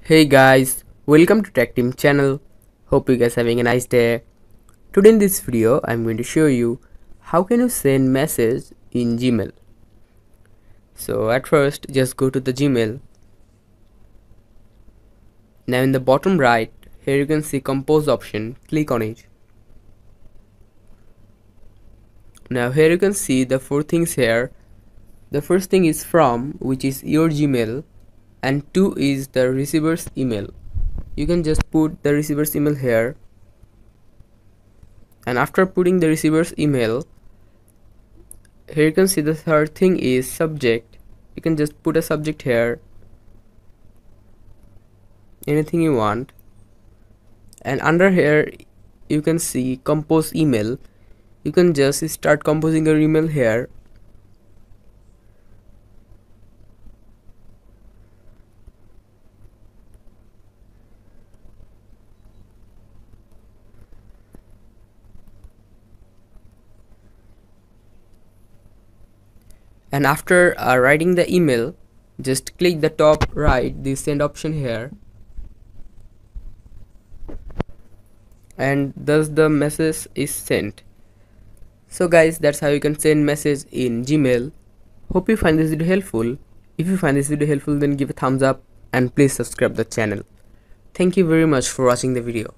Hey guys, welcome to Tech Team channel. Hope you guys having a nice day. Today in this video I'm going to show you how can you send message in Gmail. So at first just go to the Gmail. Now in the bottom right here you can see compose option, click on it. Now here you can see the four things here. The first thing is from, which is your Gmail, and two is the receiver's email. You can just put the receiver's email here, and after putting the receiver's email, here you can see the third thing is subject. You can just put a subject here, anything you want, and under here you can see compose email. You can just start composing your email here. And after writing the email, just click the top right, the send option here, and thus the message is sent. So guys, that's how you can send message in Gmail. Hope you find this video helpful. If you find this video helpful, then give a thumbs up and please subscribe the channel. Thank you very much for watching the video.